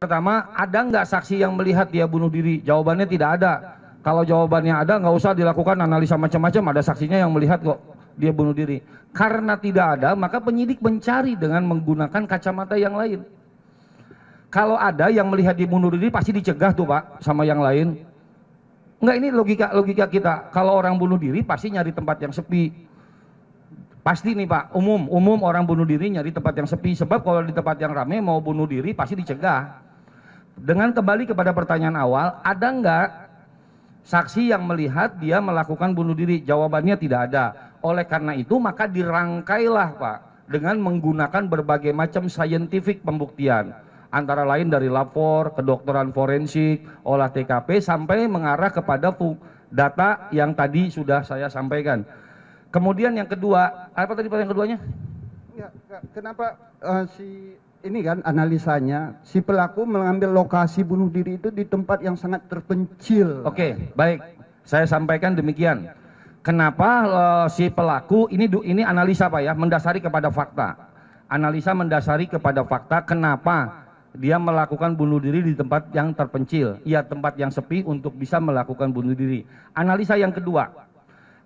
Pertama, ada nggak saksi yang melihat dia bunuh diri? Jawabannya tidak ada. Kalau jawabannya ada, nggak usah dilakukan analisa macam-macam, ada saksinya yang melihat kok dia bunuh diri. Karena tidak ada, maka penyidik mencari dengan menggunakan kacamata yang lain. Kalau ada yang melihat dia bunuh diri, pasti dicegah tuh Pak, sama yang lain. Enggak, ini logika kita. Kalau orang bunuh diri, pasti nyari tempat yang sepi. Pasti nih Pak, umum orang bunuh diri nyari tempat yang sepi. Sebab kalau di tempat yang ramai mau bunuh diri, pasti dicegah. Dengan kembali kepada pertanyaan awal, ada nggak saksi yang melihat dia melakukan bunuh diri? Jawabannya tidak ada. Oleh karena itu maka dirangkailah Pak dengan menggunakan berbagai macam scientific pembuktian. Antara lain dari lapor, kedokteran forensik, olah TKP sampai mengarah kepada data yang tadi sudah saya sampaikan. Kemudian yang kedua, apa tadi pertanyaan keduanya? Ya, kenapa ini kan analisanya si pelaku mengambil lokasi bunuh diri itu di tempat yang sangat terpencil. Oke, baik. Saya sampaikan demikian. Kenapa si pelaku ini analisa Pak ya, mendasari kepada fakta. Analisa mendasari kepada fakta kenapa dia melakukan bunuh diri di tempat yang terpencil. Ya, tempat yang sepi untuk bisa melakukan bunuh diri. Analisa yang kedua.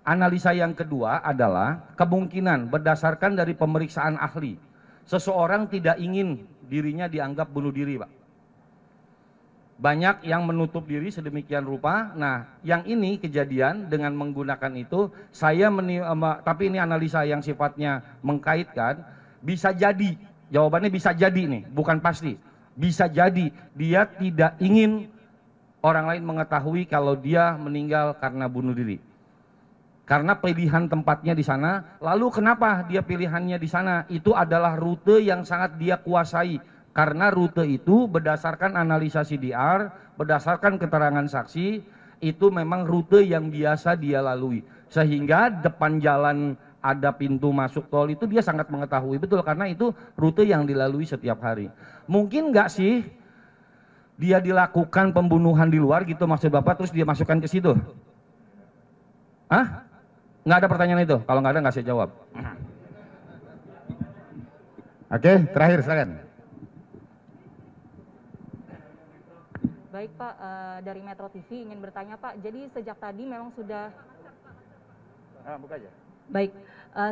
Analisa yang kedua adalah kemungkinan berdasarkan dari pemeriksaan ahli. Seseorang tidak ingin dirinya dianggap bunuh diri, Pak. Banyak yang menutup diri sedemikian rupa. Nah, yang ini kejadian dengan menggunakan itu, tapi ini analisa yang sifatnya mengkaitkan, bisa jadi, jawabannya bisa jadi nih, bukan pasti. Bisa jadi dia tidak ingin orang lain mengetahui kalau dia meninggal karena bunuh diri. Karena pilihan tempatnya di sana, lalu kenapa dia pilihannya di sana? Itu adalah rute yang sangat dia kuasai. Karena rute itu berdasarkan analisa CDR, berdasarkan keterangan saksi, itu memang rute yang biasa dia lalui. Sehingga depan jalan ada pintu masuk tol itu dia sangat mengetahui betul, karena itu rute yang dilalui setiap hari. Mungkin nggak sih dia dilakukan pembunuhan di luar gitu maksud Bapak, terus dia masukkan ke situ? Hah? Nggak ada pertanyaan itu? Kalau nggak ada nggak saya jawab. Oke, terakhir silakan. Baik Pak, dari Metro TV ingin bertanya Pak, jadi sejak tadi memang sudah... Buka aja. Baik,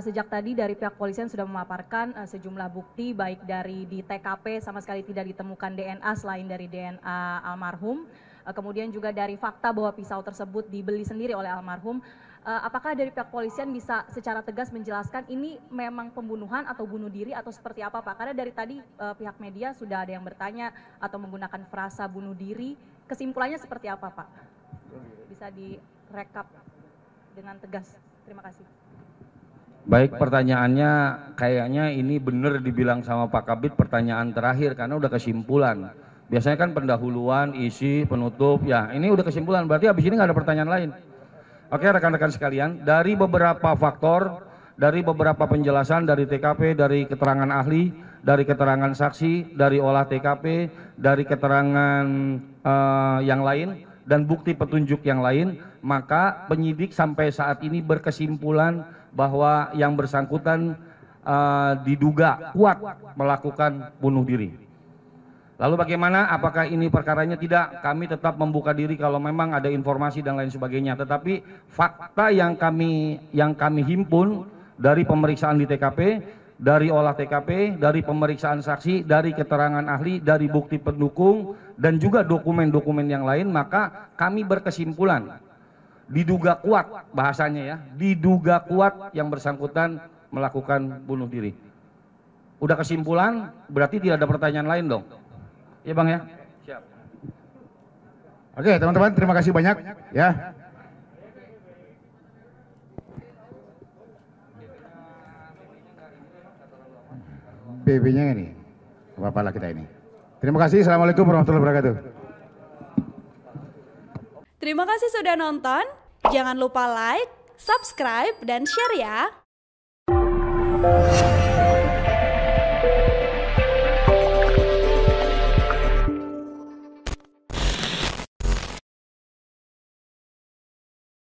sejak tadi dari pihak polisian sudah memaparkan sejumlah bukti, baik dari di TKP sama sekali tidak ditemukan DNA selain dari DNA almarhum, kemudian juga dari fakta bahwa pisau tersebut dibeli sendiri oleh almarhum. Apakah dari pihak polisian bisa secara tegas menjelaskan ini memang pembunuhan atau bunuh diri atau seperti apa Pak? Karena dari tadi pihak media sudah ada yang bertanya atau menggunakan frasa bunuh diri, kesimpulannya seperti apa Pak? Bisa direkap dengan tegas. Terima kasih. Baik, pertanyaannya kayaknya ini benar dibilang sama Pak Kabid pertanyaan terakhir karena udah kesimpulan. Biasanya kan pendahuluan, isi, penutup, ya ini udah kesimpulan, berarti habis ini nggak ada pertanyaan lain. Oke rekan-rekan sekalian, dari beberapa faktor, dari beberapa penjelasan dari TKP, dari keterangan ahli, dari keterangan saksi, dari olah TKP, dari keterangan yang lain, dan bukti petunjuk yang lain, maka penyidik sampai saat ini berkesimpulan bahwa yang bersangkutan diduga kuat melakukan bunuh diri. Lalu bagaimana? Apakah ini perkaranya? Tidak, kami tetap membuka diri kalau memang ada informasi dan lain sebagainya. Tetapi fakta yang kami himpun dari pemeriksaan di TKP, dari olah TKP, dari pemeriksaan saksi, dari keterangan ahli, dari bukti pendukung, dan juga dokumen-dokumen yang lain, maka kami berkesimpulan diduga kuat, bahasanya ya, diduga kuat yang bersangkutan melakukan bunuh diri. Udah kesimpulan, berarti tidak ada pertanyaan lain dong. Ya Bang ya. Siap. Oke teman-teman, terima kasih banyak ya. BB-nya ini, apa-apalah kita ini. Terima kasih, assalamualaikum warahmatullahi wabarakatuh. Terima kasih sudah nonton. Jangan lupa like, subscribe, dan share ya.